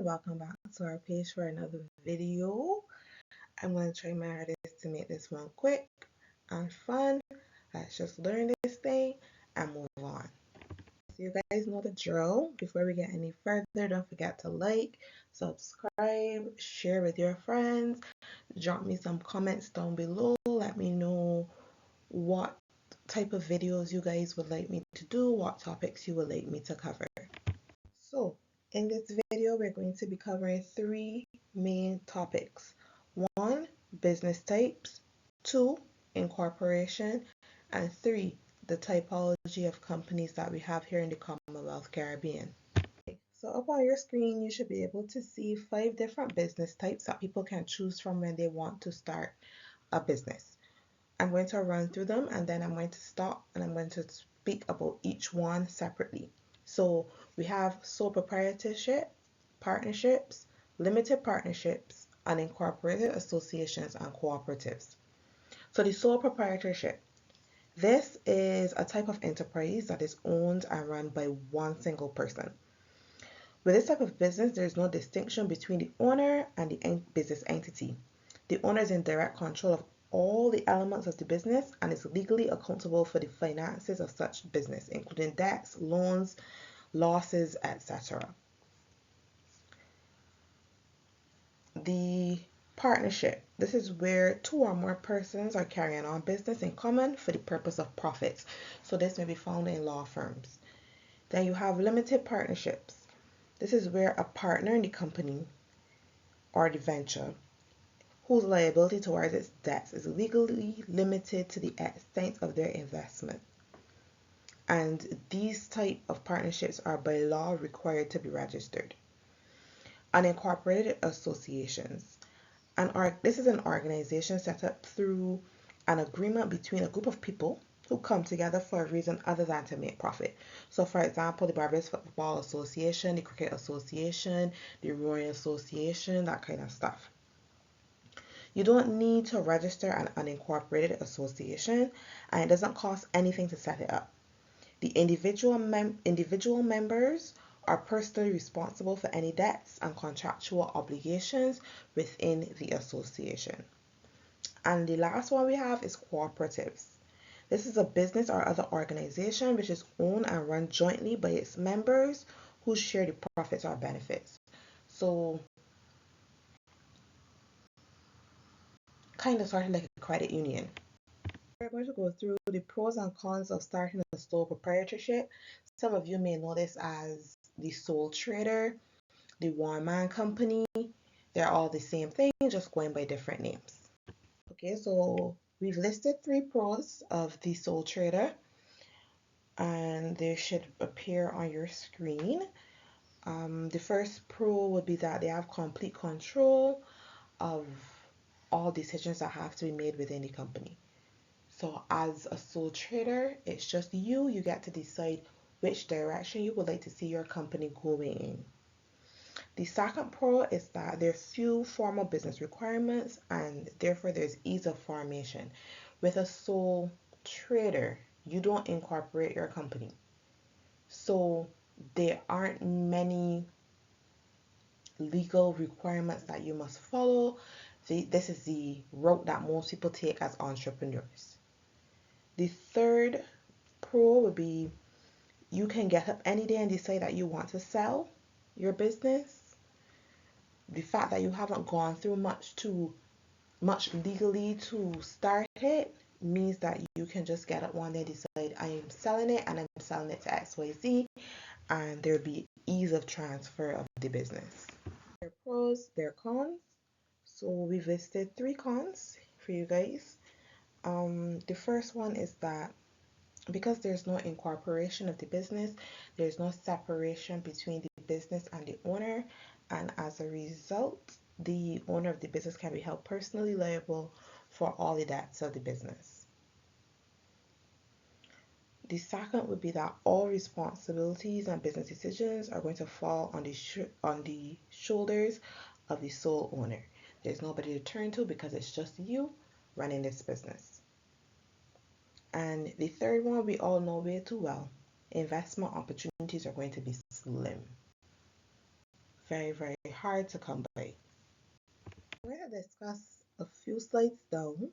welcome back to our page for another video. I'm going to try my hardest to make this one quick and fun. Let's just learn this thing and move on. So you guys know the drill. Before we get any further, don't forget to like, subscribe, share with your friends, drop me some comments down below. Let me know what type of videos you guys would like me to do, what topics you would like me to cover. So, in this video, we're going to be covering three main topics. One, business types. Two, incorporation. And three, the typology of companies that we have here in the Commonwealth Caribbean. So up on your screen, you should be able to see 5 different business types that people can choose from when they want to start a business. I'm going to run through them and then I'm going to stop and I'm going to speak about each one separately. So we have sole proprietorship, partnerships, limited partnerships, unincorporated associations, and cooperatives. So the sole proprietorship. This is a type of enterprise that is owned and run by one single person. With this type of business, there is no distinction between the owner and the business entity. The owner is in direct control of all the elements of the business and is legally accountable for the finances of such business, including debts, loans, losses, etc. The partnership. This is where 2 or more persons are carrying on business in common for the purpose of profits. So this may be found in law firms. Then you have limited partnerships. This is where a partner in the company or the venture whose liability towards its debts is legally limited to the extent of their investment. And these type of partnerships are by law required to be registered. Unincorporated associations. This is an organization set up through an agreement between a group of people who come together for a reason other than to make profit. So for example, the Barbados Football Association, the Cricket Association, the Rowing Association, that kind of stuff. You don't need to register an unincorporated association and it doesn't cost anything to set it up. The individual members are personally responsible for any debts and contractual obligations within the association. And the last one we have is cooperatives. This is a business or other organization which is owned and run jointly by its members who share the profits or benefits. So kind of sort of like a credit union. We're going to go through the pros and cons of starting a sole proprietorship. Some of you may know this as the sole trader, the one man company. They're all the same thing, just going by different names. Okay, so we've listed 3 pros of the sole trader and they should appear on your screen. The first pro would be that they have complete control of all decisions that have to be made within the company. So as a sole trader, it's just you get to decide which direction you would like to see your company going in. The second pro is that there's few formal business requirements and therefore there's ease of formation. With a sole trader, you don't incorporate your company. So there aren't many legal requirements that you must follow. This is the route that most people take as entrepreneurs. The third pro would be you can get up any day and decide that you want to sell your business. The fact that you haven't gone through much legally to start it means that you can just get up one day, decide I am selling it and I'm selling it to XYZ, and there'll be ease of transfer of the business. There are pros, there are cons. So we've listed 3 cons for you guys. The first one is that because there's no incorporation of the business, there's no separation between the business and the owner, and as a result, the owner of the business can be held personally liable for all the debts of the business. The second would be that all responsibilities and business decisions are going to fall on the shoulders of the sole owner. There's nobody to turn to because it's just you running this business. And the third one we all know way too well. Investment opportunities are going to be slim. Very, very hard to come by. We're going to discuss a few slides down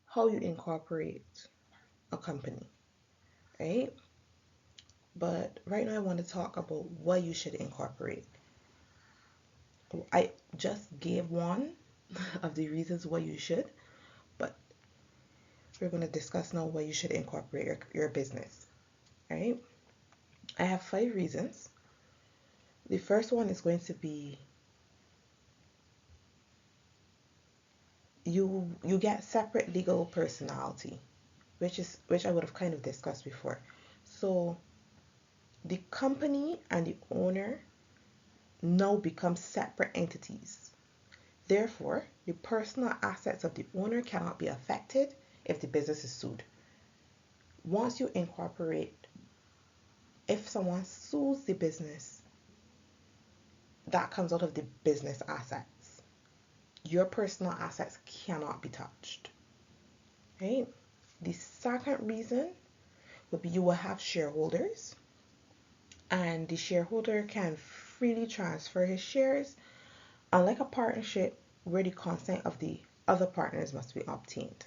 how you incorporate a company, right? But right now I want to talk about what you should incorporate. I just gave one of the reasons why you should, but we're going to discuss now why you should incorporate your business, right? I have 5 reasons. The first one is going to be you get separate legal personality, which I would have kind of discussed before. So the company and the owner now become separate entities. Therefore, the personal assets of the owner cannot be affected if the business is sued. Once you incorporate, if someone sues the business, that comes out of the business assets. Your personal assets cannot be touched. Right? The second reason would be you will have shareholders, and the shareholder can freely transfer his shares, unlike a partnership where the consent of the other partners must be obtained.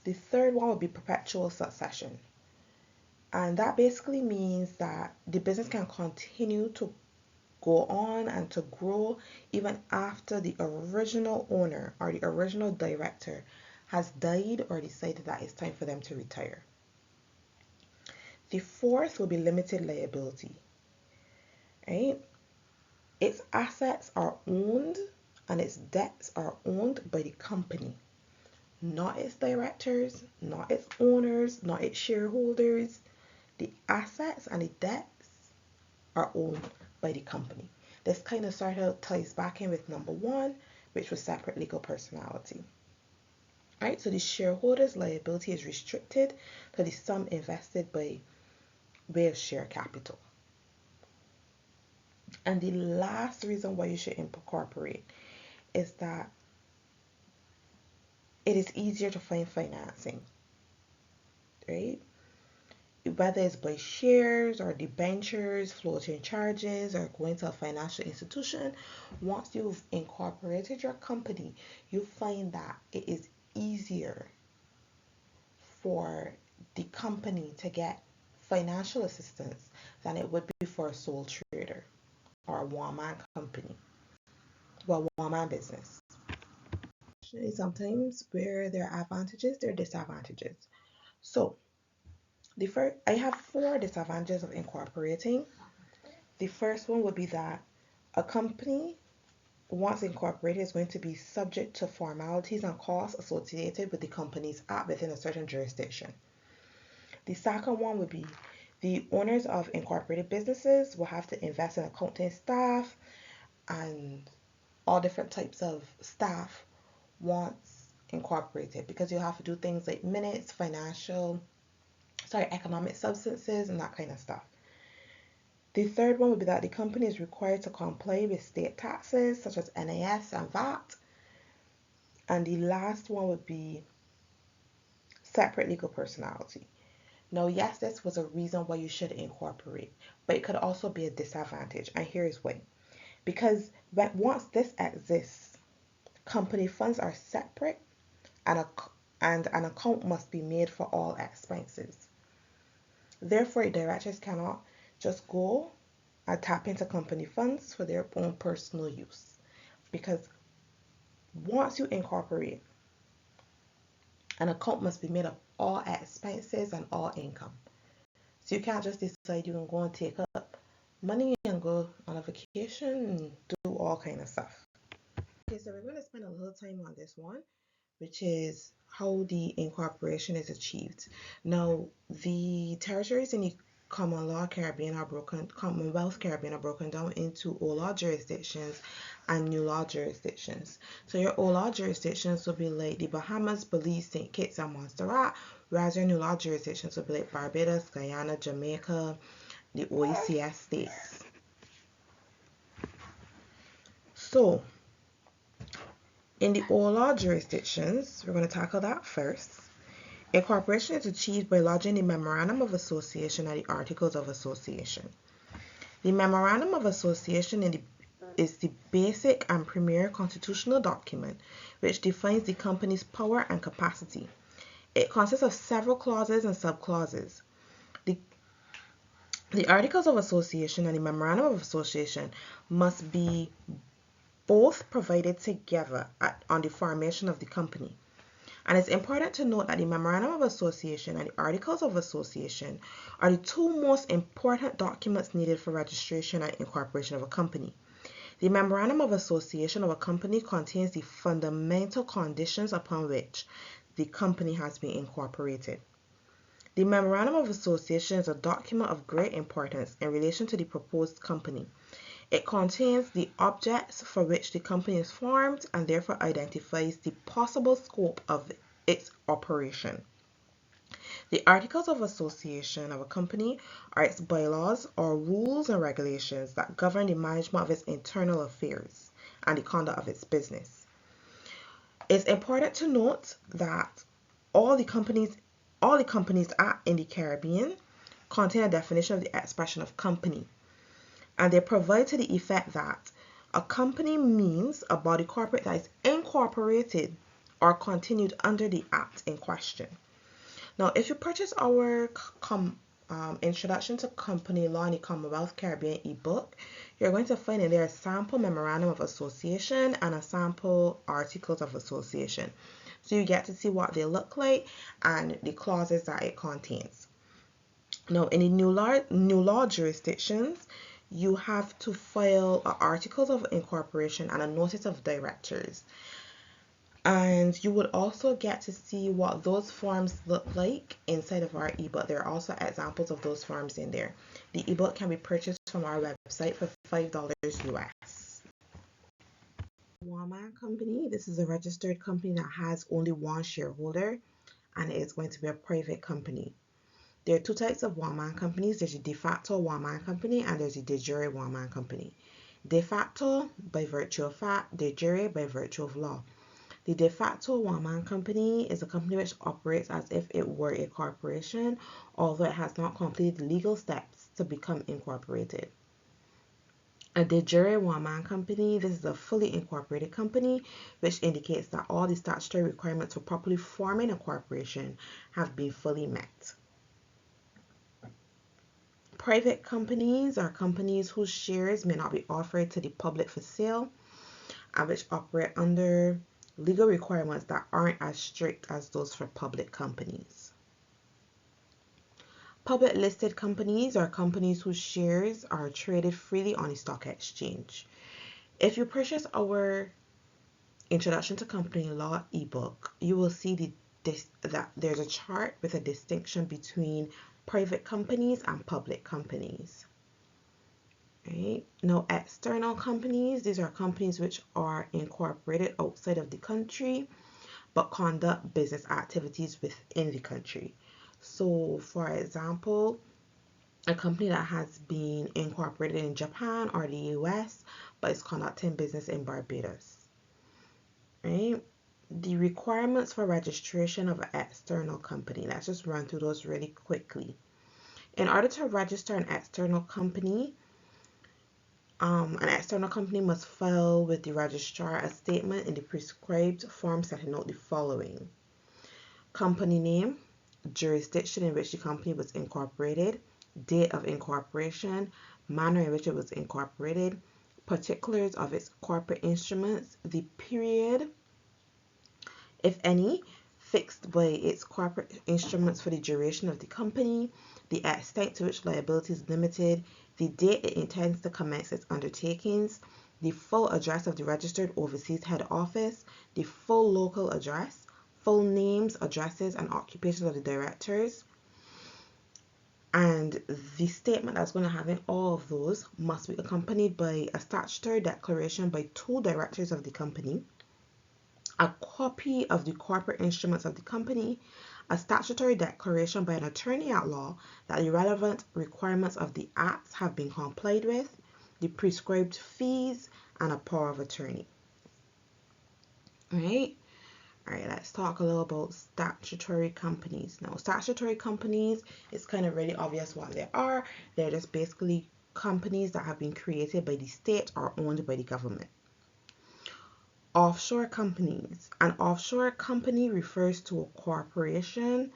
The third one would be perpetual succession. And that basically means that the business can continue to go on and to grow even after the original owner or the original director has died or decided that it's time for them to retire. The fourth will be limited liability, right? Its assets are owned and its debts are owned by the company, not its directors, not its owners, not its shareholders. The assets and the debts are owned by the company. This kind of sort of ties back in with number 1, which was separate legal personality. Right, so the shareholder's liability is restricted to the sum invested by way of share capital. And the last reason why you should incorporate is that it is easier to find financing, right? Whether it's by shares or debentures, floating charges, or going to a financial institution, once you've incorporated your company, you find that it is easier for the company to get financial assistance than it would be for a sole trader or a one-man company, well, one-man business. Sometimes where there are advantages, there are disadvantages. So I have 4 disadvantages of incorporating. The first one would be that a company, once incorporated, is going to be subject to formalities and costs associated with the company's act within a certain jurisdiction. The second one would be the owners of incorporated businesses will have to invest in accounting staff and all different types of staff once incorporated, because you have to do things like minutes, economic substances, and that kind of stuff. The third one would be that the company is required to comply with state taxes such as NIS and VAT. And the last one would be separate legal personality. Now, yes, this was a reason why you should incorporate, but it could also be a disadvantage. And here's why. Because once this exists, company funds are separate and an account must be made for all expenses. Therefore, directors cannot just go and tap into company funds for their own personal use. Because once you incorporate, an account must be made of all expenses and all income. So you can't just decide you can go and take up money and go on a vacation and do all kind of stuff. Okay, so we're going to spend a little time on this one, which is how the incorporation is achieved. Now, the territories in the Commonwealth Caribbean are broken down into old law jurisdictions and new law jurisdictions. So your old law jurisdictions will be like the Bahamas, Belize, St. Kitts, and Montserrat, whereas your new law jurisdictions will be like Barbados, Guyana, Jamaica, the OECS states. So in the old law jurisdictions, we're going to tackle that first. Incorporation is achieved by lodging the Memorandum of Association and the Articles of Association. The Memorandum of Association is the basic and premier constitutional document which defines the company's power and capacity. It consists of several clauses and subclauses. The Articles of Association and the Memorandum of Association must be both provided together on the formation of the company. And it's important to note that the Memorandum of Association and the Articles of Association are the two most important documents needed for registration and incorporation of a company. The Memorandum of Association of a company contains the fundamental conditions upon which the company has been incorporated. The Memorandum of Association is a document of great importance in relation to the proposed company. It contains the objects for which the company is formed and therefore identifies the possible scope of its operation. The Articles of Association of a company are its bylaws or rules and regulations that govern the management of its internal affairs and the conduct of its business. It's important to note that all the companies in the Caribbean contain a definition of the expression of company, and they provide to the effect that a company means a body corporate that is incorporated or continued under the act in question. Now, if you purchase our Introduction to Company Law in the Commonwealth Caribbean ebook, you're going to find in there a sample Memorandum of Association and a sample Articles of Association. So you get to see what they look like and the clauses that it contains. Now, in the new law jurisdictions, you have to file Articles of Incorporation and a Notice of Directors. And you would also get to see what those forms look like inside of our ebook. There are also examples of those forms in there. The ebook can be purchased from our website for $5 US. One-Man Company. This is a registered company that has only one shareholder, and it is going to be a private company. There are two types of one-man companies. There's a de facto one-man company and there's a de jure one-man company. De facto by virtue of fact, de jure by virtue of law. The de facto one-man company is a company which operates as if it were a corporation, although it has not completed the legal steps to become incorporated. A de jure one-man company, this is a fully incorporated company, which indicates that all the statutory requirements for properly forming a corporation have been fully met. Private companies are companies whose shares may not be offered to the public for sale and which operate under legal requirements that aren't as strict as those for public companies. Public listed companies are companies whose shares are traded freely on the stock exchange. If you purchase our Introduction to Company Law ebook, you will see that there's a chart with a distinction between private companies and public companies. Right? Now, external companies, these are companies which are incorporated outside of the country but conduct business activities within the country. So, for example, a company that has been incorporated in Japan or the US but is conducting business in Barbados. Right? The requirements for registration of an external company. Let's just run through those really quickly. In order to register an external company must file with the registrar a statement in the prescribed form setting out the following: company name, jurisdiction in which the company was incorporated, date of incorporation, manner in which it was incorporated, particulars of its corporate instruments, the period, if any, fixed by its corporate instruments for the duration of the company, the extent to which liability is limited, the date it intends to commence its undertakings, the full address of the registered overseas head office, the full local address, full names, addresses, and occupations of the directors. And the statement that's going to have in all of those must be accompanied by a statutory declaration by two directors of the company, a copy of the corporate instruments of the company, a statutory declaration by an attorney at law that the relevant requirements of the acts have been complied with, the prescribed fees, and a power of attorney. Alright, let's talk a little about statutory companies. Now, statutory companies, it's kind of really obvious what they are. They're just basically companies that have been created by the state or owned by the government. Offshore companies. An offshore company refers to a corporation,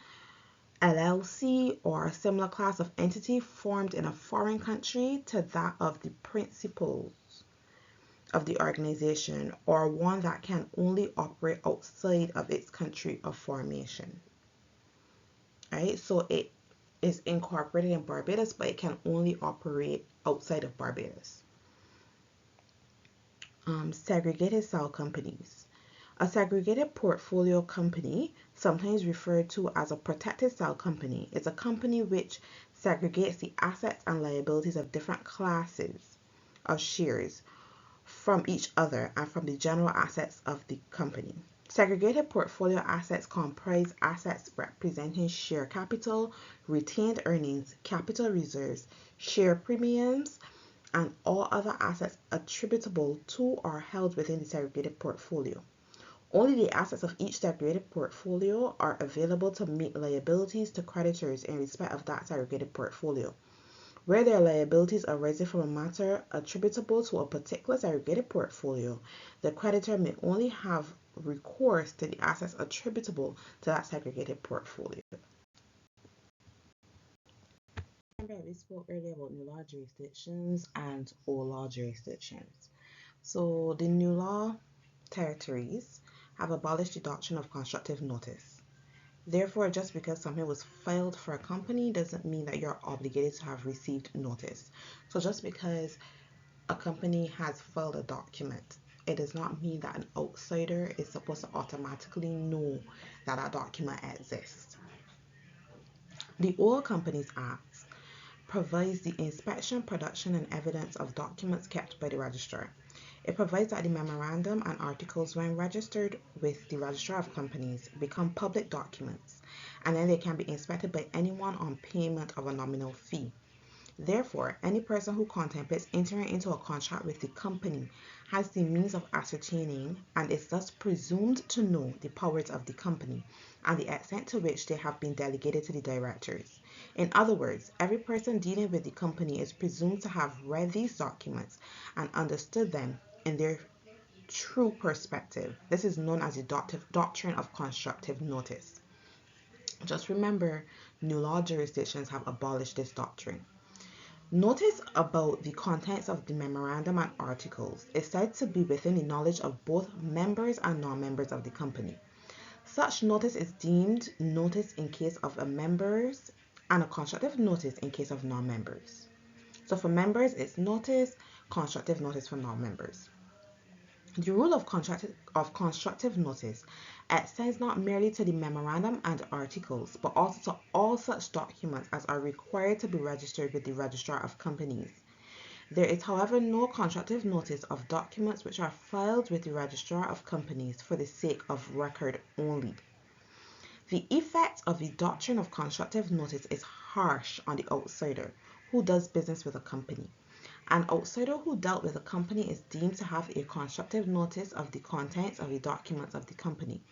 LLC, or a similar class of entity formed in a foreign country to that of the principals of the organization, or one that can only operate outside of its country of formation. Right? So it is incorporated in Barbados, but it can only operate outside of Barbados. Segregated cell companies. A segregated portfolio company, sometimes referred to as a protected cell company, is a company which segregates the assets and liabilities of different classes of shares from each other and from the general assets of the company. Segregated portfolio assets comprise assets representing share capital, retained earnings, capital reserves, share premiums, and all other assets attributable to or held within the segregated portfolio. Only the assets of each segregated portfolio are available to meet liabilities to creditors in respect of that segregated portfolio. Where their liabilities arising from a matter attributable to a particular segregated portfolio, the creditor may only have recourse to the assets attributable to that segregated portfolio. Remember, we spoke earlier about new law jurisdictions and old law jurisdictions. So the new law territories have abolished the doctrine of constructive notice. Therefore, just because something was filed for a company doesn't mean that you're obligated to have received notice. So just because a company has filed a document, it does not mean that an outsider is supposed to automatically know that a document exists. The Oil Companies Act provides the inspection, production, and evidence of documents kept by the registrar. It provides that the memorandum and articles, when registered with the Registrar of Companies, become public documents, and then they can be inspected by anyone on payment of a nominal fee. Therefore, any person who contemplates entering into a contract with the company has the means of ascertaining and is thus presumed to know the powers of the company and the extent to which they have been delegated to the directors. In other words, every person dealing with the company is presumed to have read these documents and understood them in their true perspective. This is known as the doctrine of constructive notice. Just remember, new law jurisdictions have abolished this doctrine. Notice about the contents of the memorandum and articles is said to be within the knowledge of both members and non-members of the company. Such notice is deemed notice in case of members and a constructive notice in case of non-members. So for members, it's notice, constructive notice for non-members. The rule of constructive notice extends not merely to the memorandum and articles, but also to all such documents as are required to be registered with the Registrar of Companies. There is, however, no constructive notice of documents which are filed with the Registrar of Companies for the sake of record only. The effect of the doctrine of constructive notice is harsh on the outsider who does business with a company. An outsider who dealt with a company is deemed to have a constructive notice of the contents of the documents of the company.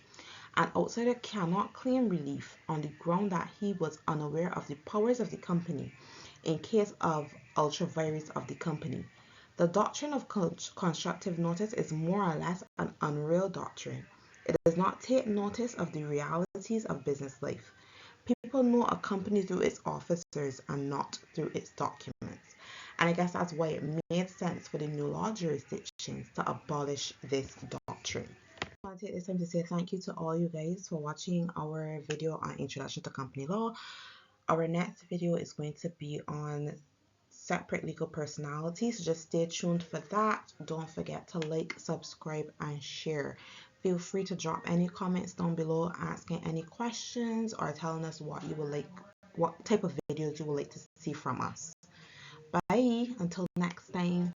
An outsider cannot claim relief on the ground that he was unaware of the powers of the company in case of ultra vires of the company. The doctrine of constructive notice is more or less an unreal doctrine. It does not take notice of the realities of business life. People know a company through its officers and not through its documents. And I guess that's why it made sense for the new law jurisdictions to abolish this doctrine. I want to take this time to say thank you to all you guys for watching our video on Introduction to Company Law. Our next video is going to be on separate legal personalities, so just stay tuned for that. Don't forget to like, subscribe, and share. Feel free to drop any comments down below asking any questions or telling us what you would like, what type of videos you would like to see from us. Bye until next time.